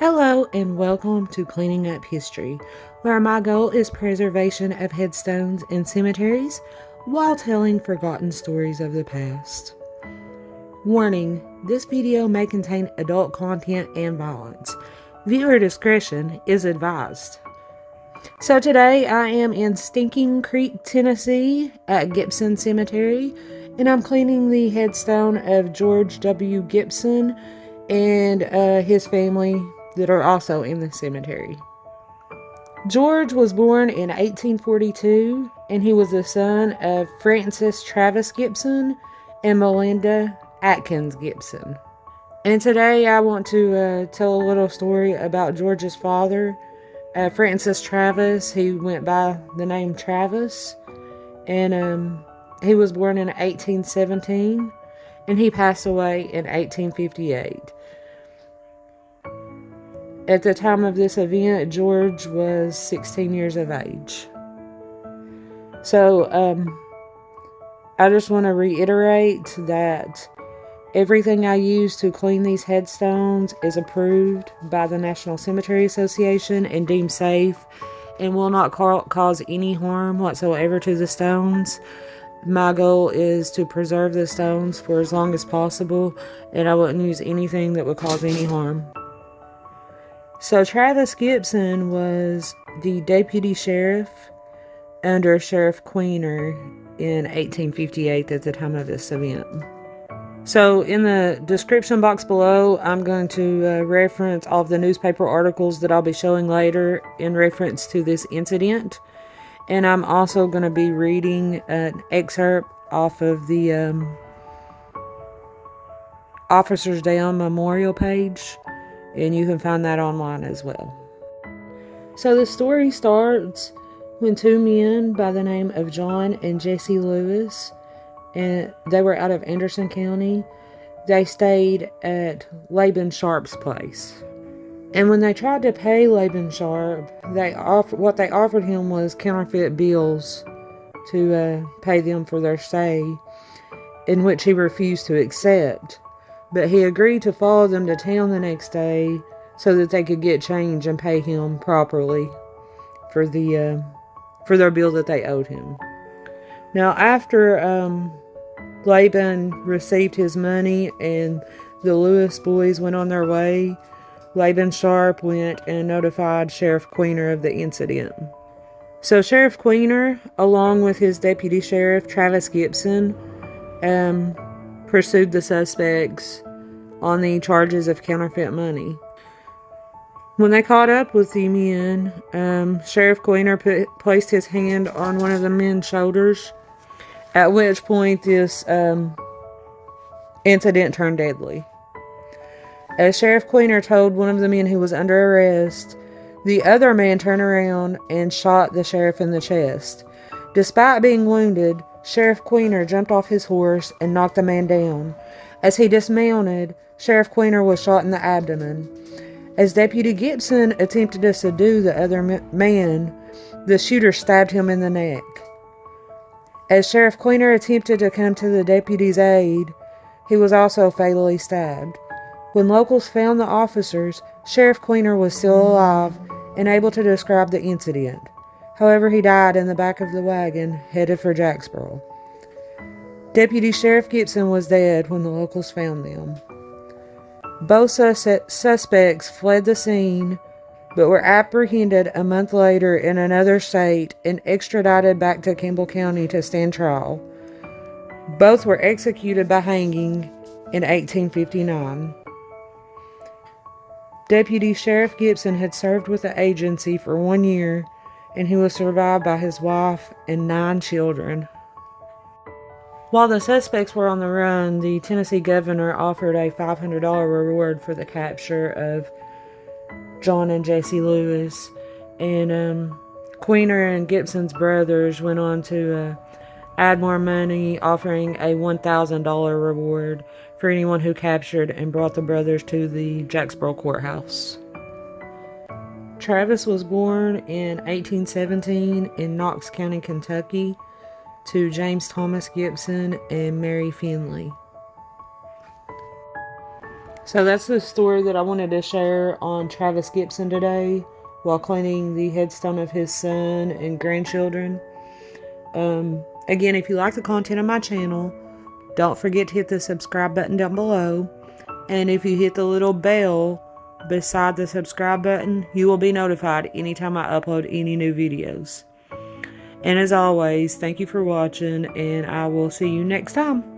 Hello and welcome to Cleaning Up History, where my goal is preservation of headstones and cemeteries while telling forgotten stories of the past. Warning, this video may contain adult content and violence. Viewer discretion is advised. So today I am in Stinking Creek, Tennessee at Gibson Cemetery, and I'm cleaning the headstone of George W. Gibson and his family that are also in the cemetery. George was born in 1842, and he was the son of Francis Travis Gibson and Melinda Atkins Gibson. And today I want to tell a little story about George's father, Francis Travis. He went by the name Travis, and he was born in 1817, and he passed away in 1858. At the time of this event, George was 16 years of age. So, I just want to reiterate that everything I use to clean these headstones is approved by the National Cemetery Association and deemed safe and will not cause any harm whatsoever to the stones. My goal is to preserve the stones for as long as possible, and I wouldn't use anything that would cause any harm. So Travis Gibson was the deputy sheriff under Sheriff Queener in 1858 at the time of this event. So in the description box below, I'm going to reference all of the newspaper articles that I'll be showing later in reference to this incident. And I'm also going to be reading an excerpt off of the Officers Down Memorial page. And you can find that online as well. So the story starts when two men by the name of John and Jesse Lewis, and they were out of Anderson County. They stayed at Laban Sharp's place. And when they tried to pay Laban Sharp, what they offered him was counterfeit bills to pay them for their stay, in which he refused to accept. But he agreed to follow them to town the next day so that they could get change and pay him properly for their bill that they owed him. Now, after Laban received his money and the Lewis boys went on their way, Laban Sharp went and notified Sheriff Queener of the incident. So Sheriff Queener, along with his deputy sheriff, Travis Gibson, pursued the suspects on the charges of counterfeit money. When they caught up with the men, Sheriff Queener placed his hand on one of the men's shoulders, at which point this incident turned deadly. As Sheriff Queener told one of the men who was under arrest, the other man turned around and shot the sheriff in the chest. Despite being wounded, Sheriff Queener jumped off his horse and knocked the man down. As he dismounted, Sheriff Queener was shot in the abdomen. As Deputy Gibson attempted to subdue the other man, the shooter stabbed him in the neck. As Sheriff Queener attempted to come to the deputy's aid, he was also fatally stabbed. When locals found the officers, Sheriff Queener was still alive and able to describe the incident. However, he died in the back of the wagon, headed for Jacksboro. Deputy Sheriff Gibson was dead when the locals found them. Both suspects fled the scene, but were apprehended a month later in another state and extradited back to Campbell County to stand trial. Both were executed by hanging in 1859. Deputy Sheriff Gibson had served with the agency for 1 year, and he was survived by his wife and 9 children. While the suspects were on the run, the Tennessee governor offered a $500 reward for the capture of John and Jesse Lewis, and Queener and Gibson's brothers went on to add more money, offering a $1,000 reward for anyone who captured and brought the brothers to the Jacksboro courthouse. Travis was born in 1817 in Knox County, Kentucky, to James Thomas Gibson and Mary Finley. So that's the story that I wanted to share on Travis Gibson today while cleaning the headstone of his son and grandchildren. Again, if you like the content of my channel, don't forget to hit the subscribe button down below. And if you hit the little bell beside the subscribe button, you will be notified anytime I upload any new videos. And as always, thank you for watching, and I will see you next time.